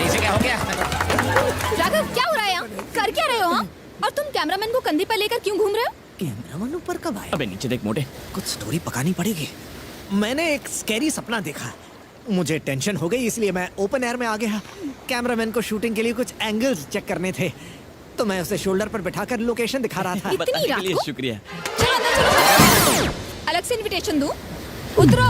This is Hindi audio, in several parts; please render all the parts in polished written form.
इसे क्या हो गया? राघव, क्या हो रहा है यहाँ? कर क्या रहे हो हाँ? और तुम कैमरामैन को कंधे पर लेकर क्यों घूम रहे हो? कैमरामैन ऊपर कब आया? अबे नीचे देख मोटे। कुछ स्टोरी पकानी पड़ेगी। मैंने एक स्कैरी सपना देखा, मुझे टेंशन हो गई, इसलिए मैं ओपन एयर में आ गया। कैमरामैन को शूटिंग के लिए कुछ एंगल्स चेक करने थे, तो मैं उसे शोल्डर पर बिठाकर लोकेशन दिखा रहा था। इतनी रात को? शुक्रिया। चलो अंदर चलो। अलग से इनविटेशन दूं? उतरो।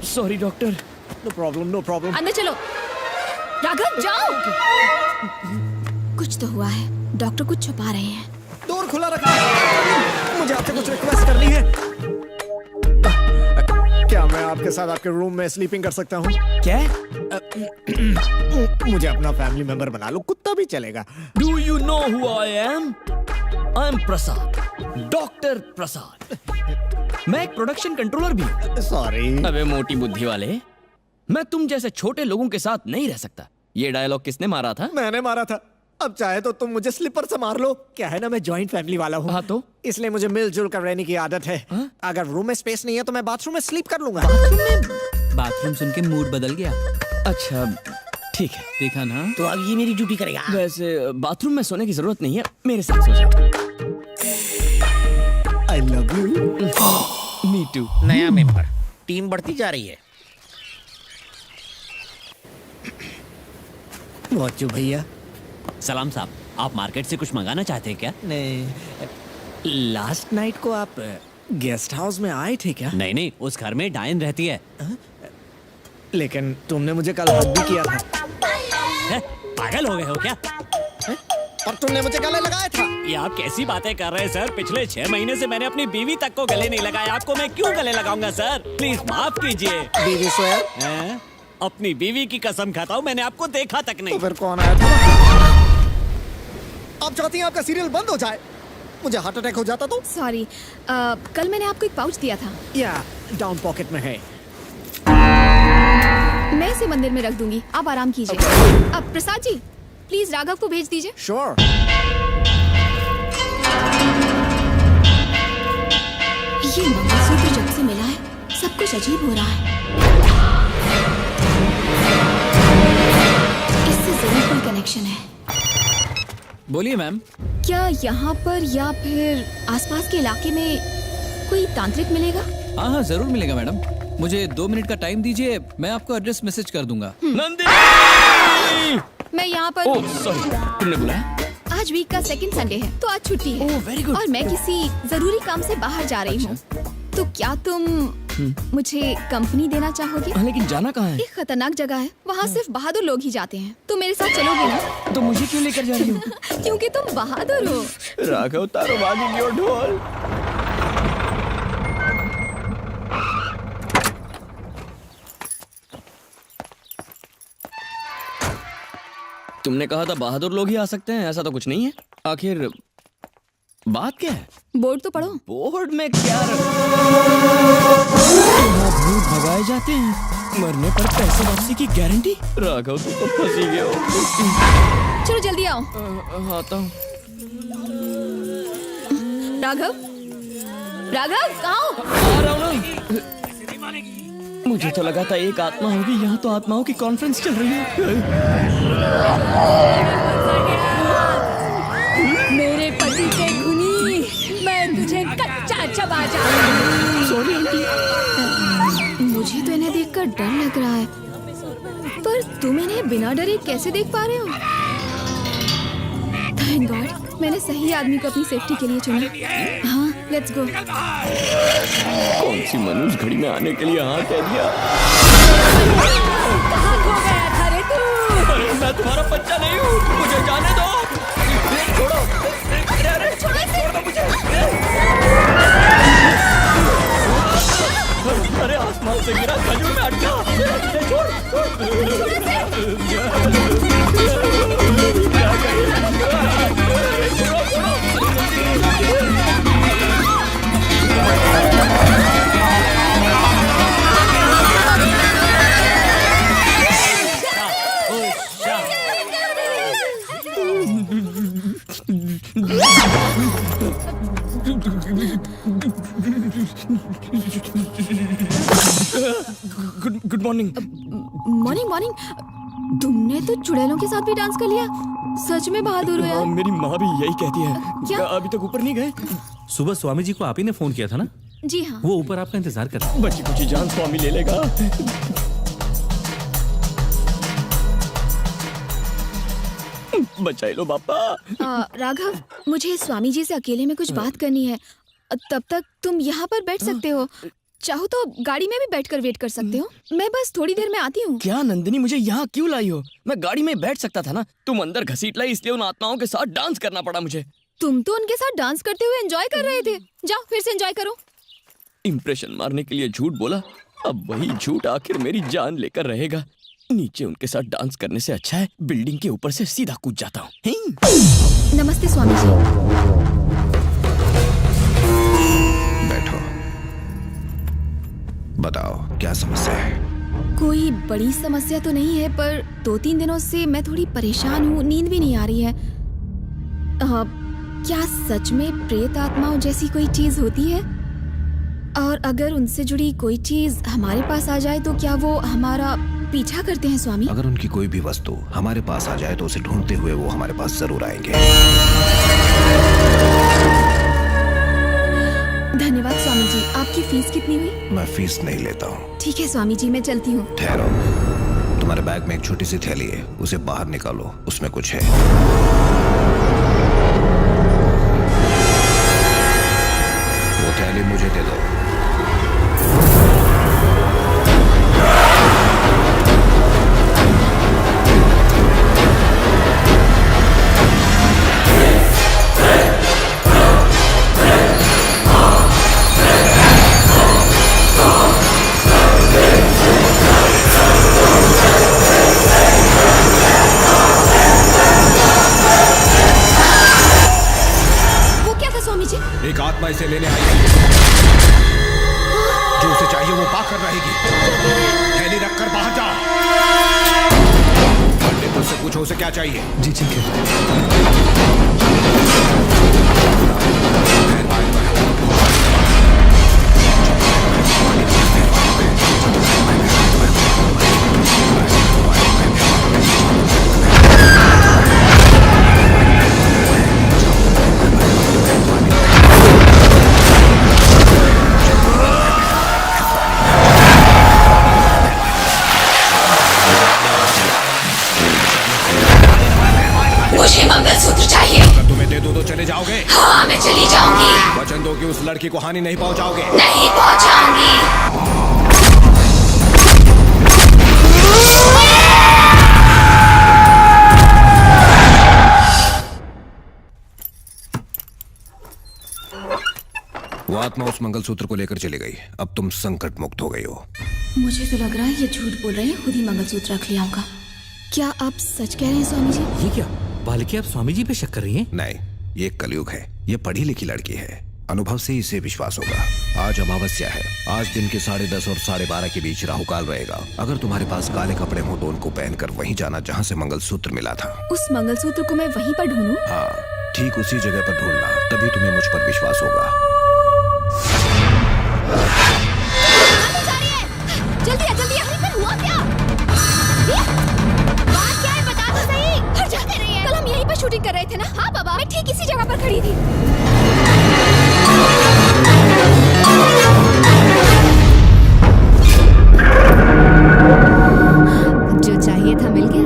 Sorry doctor. No problem, no problem. अंदर चलो। राघव जाओ। कुछ तो हुआ है, डॉक्टर कुछ छुपा रहे हैं। डोर खुला रखना। मुझे आपसे कुछ रिक्वेस्ट करनी है। क्या मैं आपके साथ आपके रूम में स्लीपिंग कर सकता हूँ? क्या? मुझे अपना फैमिली मेंबर बना लो, कुत्ता भी चलेगा। Do you know who I am? I'm Prasad, doctor Prasad. मैं एक प्रोडक्शन कंट्रोलर भी हूँ। सॉरी। अबे मोटी बुद्धि वाले, मैं तुम जैसे छोटे लोगों के साथ नहीं रह सकता। ये डायलॉग किसने मारा था? मैंने मारा था। अब चाहे तो तुम मुझे स्लीपर से मार लो। क्या है ना, मैं जॉइंट फैमिली वाला हूँ। हाँ तो? इसलिए मुझे मिलजुल कर रहने की आदत है। अगर रूम में स्पेस नहीं है तो मैं बाथरूम में स्लीप कर लूंगा। बाथरूम सुन के मूड बदल गया। अच्छा ठीक है। देखा ना? तो अब ये मेरी ड्यूटी करेगा। वैसे बाथरूम में सोने की जरूरत नहीं है, मेरे साथ सो जाओ। I love you। Me too। नया मेंबर, टीम बढ़ती जा रही है। बच्चू भैया। सलाम साहब, आप मार्केट से कुछ मंगाना चाहते हैं क्या? नहीं, लास्ट नाइट को आप गेस्ट हाउस में आए थे क्या? नहीं नहीं, उस घर में डायन रहती है। लेकिन तुमने मुझे कल हक भी किया था। हैं? पागल हो गए हो क्या? और तुमने मुझे गले लगाया था। ये आप कैसी बातें कर रहे हैं सर? पिछले 6 महीने से मैंने अपनी बीवी तक को गले नहीं लगाया, आपको मैं क्यों गले लगाऊंगा सर? प्लीज माफ कीजिए। बीवी सोया? हैं? अपनी बीवी की कसम खाता हूँ, मैंने आपको देखा तक तो नहीं। फिर कौन आया था? आप चाहती हैं आपका सीरियल बंद हो जाए? मुझे हार्ट अटैक हो जाता तो? सॉरी, कल मैंने आपको एक पाउच दिया था। या डाउन पॉकेट में है। मैं इसे मंदिर में रख दूंगी, आप आराम कीजिए। अब प्रसाद जी, प्लीज राघव को भेज दीजिए। श्योर। ये मंगलसूत्र जब से मिला है, सब कुछ अजीब हो रहा है। इससे जरूर कोई कनेक्शन है। बोलिए मैम। क्या यहाँ पर या फिर आसपास के इलाके में कोई तांत्रिक मिलेगा? हाँ हाँ जरूर मिलेगा मैडम, मुझे 2 मिनट का टाइम दीजिए, मैं आपको एड्रेस मैसेज कर दूंगा। नंदिनी! मैं यहाँ पर ओह सॉरी, तुमने बुलाया? आज वीक का सेकंड संडे है, तो आज छुट्टी है। Oh very good. और मैं किसी जरूरी काम से बाहर जा रही हूँ। तो क्या तुम मुझे कंपनी देना चाहोगे? लेकिन जाना कहाँ है? एक खतरनाक जगह है, वहाँ सिर्फ बहादुर लोग ही जाते हैं। तुम मेरे साथ चलोगे ना? तो मुझे क्यों लेकर जा रही हो? क्योंकि तुम बहादुर हो। राघव तारो वागी योर ढोल। तुमने कहा था बहादुर लोग ही आ सकते हैं, ऐसा तो कुछ नहीं है। आखिर बात क्या है? बोर्ड तो पढ़ो। बोर्ड में क्या भूत भगाए जाते हैं, मरने पर पैसे वापसी की गारंटी। राघव तू तो फंसी गया हो। चलो जल्दी आओ। आता हूँ। राघव, राघव कहाँ हो? आ रहा हूँ ना। मुझे तो लगा था एक आत्मा होगी, यहाँ तो आत्माओं की कॉन्फ्रेंस चल रही है। मेरे पति के खूनी, मैं तुझे कच्चा चबा जाऊंगी। Sorry aunty. मुझे तो इन्हें देखकर डर लग रहा है, पर तुम इन्हें बिना डरे कैसे देख पा रहे हो? थैंक गॉड, मैंने सही आदमी को अपनी सेफ्टी के लिए चुना। हाँ, लेट्स गो। कौन सी मनुष्य घड़ी में आने के लिए हाँ कह दिया? कहाँ खो गया था रे तू? अरे मैं तुम्हारा बच्चा नहीं हूँ, मुझे जाने दो। छोड़ो, अरे छोड़ दो मुझे। अरे आसमान से गिरा खजूर में अटका। Good morning. Morning morning. तुमने तो चुड़ैलों के साथ भी डांस कर लिया। सच में बहादुर हो यार। मेरी माँ भी यही कहती है। क्या? अभी तक ऊपर नहीं गए? सुबह स्वामी जी को आप ही ने फोन किया था ना? जी हाँ। वो ऊपर आपका इंतजार कर रहे हैं। बची कुछ जान स्वामी ले लेगा। बचाई लो बापा। राघव, मुझे स्वामी जी से अकेले में कुछ बात करनी है। तब तक तुम यहाँ पर बैठ सकते हो। चाहो तो गाड़ी में भी बैठकर वेट कर सकते हो। मैं बस थोड़ी देर में आती हूँ। क्या नंदिनी, मुझे यहाँ क्यों लाई हो? मैं गाड़ी में बैठ सकता था ना। तुम अंदर घसीट लाई, इसलिए उन आत्माओं के साथ डांस करना पड़ा मुझे। तुम तो उनके साथ डांस करते हुए एंजॉय कर रहे थे। जाओ फिर से एंजॉय करो। इंप्रेशन मारने के लिए झूठ बोला, अब वही झूठ आखिर मेरी जान लेकर रहेगा। नीचे उनके साथ डांस करने से अच्छा है बिल्डिंग के ऊपर से सीधा कूद जाता हूँ। नमस्ते स्वामी जी। बैठो, बताओ क्या समस्या है? कोई बड़ी समस्या तो नहीं है, पर 2-3 दिनों से मैं थोड़ी परेशान हूँ। नींद भी नहीं आ रही है। क्या सच में प्रेत आत्माओं जैसी कोई चीज होती है? और अगर उनसे जुड़ी कोई चीज हमारे पास आ जाए तो क्या वो हमारा पीछा करते हैं स्वामी? अगर उनकी कोई भी वस्तु हमारे पास आ जाए तो उसे ढूंढते हुए वो हमारे पास जरूर आएंगे। धन्यवाद स्वामी जी। आपकी फीस कितनी हुई? मैं फीस नहीं लेता हूँ। ठीक है स्वामी जी, मैं चलती हूँ। ठहरो, तुम्हारे बैग में एक छोटी सी थैली है, उसे बाहर निकालो, उसमें कुछ है। वो थैली मुझे दे दो। एक आत्मा इसे लेने आई है। जो उसे चाहिए वो पाकर रहेगी। थैली रखकर बाहर जाओ। पंडित से पूछो उसे क्या चाहिए। जी ठीक है। मुझे मंगलसूत्र चाहिए। अगर तुम्हें दे दो तो चले जाओगे? हाँ, मैं चली जाऊंगी। वचन दो कि उस लड़की को हानि नहीं पहुंचाओगे। नहीं पहुंचाऊंगी। वो आत्मा उस मंगलसूत्र को लेकर चली गई। अब तुम संकट मुक्त हो गई हो। मुझे तो लग रहा है ये झूठ बोल रहे हैं। खुद ही मंगलसूत्र रख लिया होगा। क्या आप सच कह रहे हैं स्वामी जी? ये क्या बालिके, आप स्वामी जी पे शक कर रही हैं? नहीं, ये कलयुग है। ये पढ़ी लिखी लड़की है। अनुभव से इसे विश्वास होगा। आज अमावस्या है। आज दिन के 10:30 और 12:30 के बीच राहुकाल रहेगा। अगर तुम्हारे पास काले कपड़े हो तो उनको पहनकर वहीं जाना जहाँ से मंगलसूत्र मिला था। उस मंगलसूत्र को मैं वहीं पर ढूंढूं? हाँ, ठीक उसी जगह पर ढूंढना, तभी तुम्हें मुझ पर विश्वास होगा। जल्दी आ, जल्दी आ। अरे फिर हुआ क्या? बात क्या है, बता तो सही। हर जगह रही है। कल हम यहीं पर शूटिंग कर रहे थे ना? हाँ बाबा, मैं ठीक इसी जगह पर खड़ी थी। जो चाहिए था मिल गया।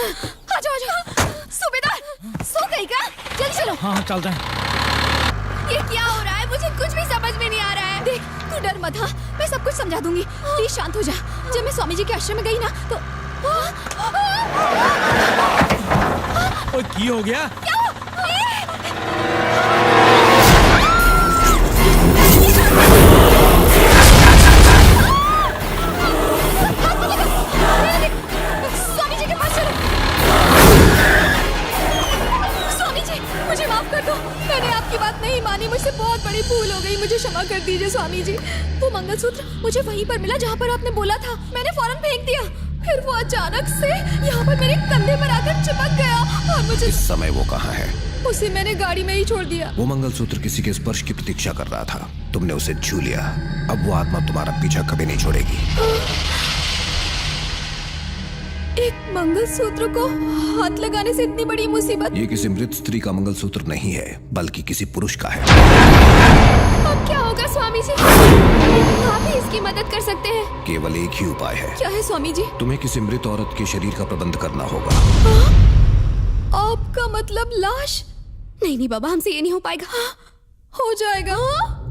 आ जाओ। सूबेदार सो गई क्या? जल्दी चलो। हाँ हाँ चलते हैं। ये क्या हो रहा है? मुझे कुछ भी समझ में नहीं आ रहा है। देख तू डर मत, हाँ मैं सब कुछ समझा दूंगी, प्लीज शांत हो जा। जब मैं स्वामी जी के आश्रम में गई ना तो ओए की हो गया? स्वामी जी के पास चलो। स्वामी जी मुझे माफ कर दो, मैंने आपकी बात नहीं मानी, मुझसे बहुत बड़ी भूल हो गई, मुझे क्षमा कर दीजिए स्वामी जी। वो मंगलसूत्र मुझे वहीं पर मिला जहाँ पर आपने बोला था, मैंने फौरन फेंक दिया, फिर वो अचानक से यहाँ पर मेरे कंधे पर आकर चिपक गया और मुझे इस समय वो कहाँ है? उसे मैंने गाड़ी में ही छोड़ दिया। वो मंगलसूत्र किसी के स्पर्श की प्रतीक्षा कर रहा था, तुमने उसे छू लिया। अब वो आत्मा तुम्हारा पीछा कभी नहीं छोड़ेगी। एक मंगलसूत्र को हाथ लगाने से इतनी बड़ी मुसीबत। ये किसी मृत स्त्री का मंगलसूत्र नहीं है, बल्कि किसी पुरुष का है। अब क्या होगा स्वामी जी? आप ही इसकी मदद कर सकते हैं। केवल एक ही उपाय है। क्या है स्वामी जी? तुम्हें किसी मृत औरत के शरीर का प्रबंध करना होगा। आपका मतलब लाश? नहीं नहीं बाबा, हमसे ये नहीं हो पाएगा। हो जाएगा।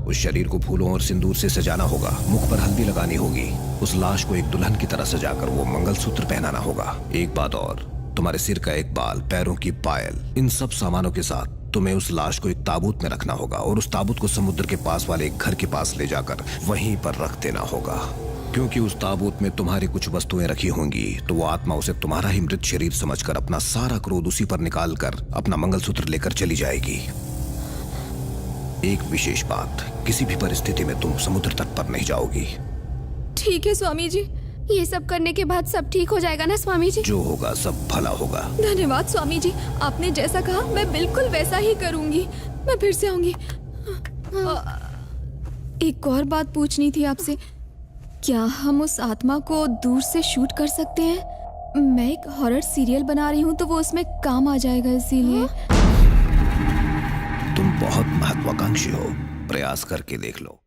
उस शरीर को फूलों और सिंदूर से सजाना होगा, मुख पर हल्दी लगानी होगी, उस लाश को एक दुल्हन की तरह सजाकर वो मंगलसूत्र पहनाना होगा। एक बात और, तुम्हारे सिर का एक बाल, पैरों की पायल, इन सब सामानों के साथ तुम्हें उस लाश को एक ताबूत में रखना होगा और उस ताबूत को समुद्र के पास वाले एक घर के पास ले जाकर वहीं पर रख देना होगा। क्योंकि उस ताबूत में तुम्हारी कुछ वस्तुएं रखी होंगी, तो वो आत्मा उसे तुम्हारा ही मृत शरीर समझकर अपना सारा क्रोध उसी पर निकाल कर अपना मंगलसूत्र लेकर चली जाएगी। एक विशेष बात, किसी भी परिस्थिति में तुम समुद्र तट पर नहीं जाओगी। ठीक है स्वामी जी, ये सब करने के बाद सब ठीक हो जाएगा ना स्वामी जी? जो होगा सब भला होगा। धन्यवाद स्वामी जी, आपने जैसा कहा मैं बिल्कुल वैसा ही करूंगी। मैं फिर से आऊंगी। एक और बात पूछनी थी आपसे, क्या हम उस आत्मा को दूर से शूट कर सकते हैं? मैं एक हॉरर सीरियल बना रही हूँ तो वो उसमें काम आ जाएगा, इसीलिए। तुम बहुत महत्वाकांक्षी हो, प्रयास करके देख लो।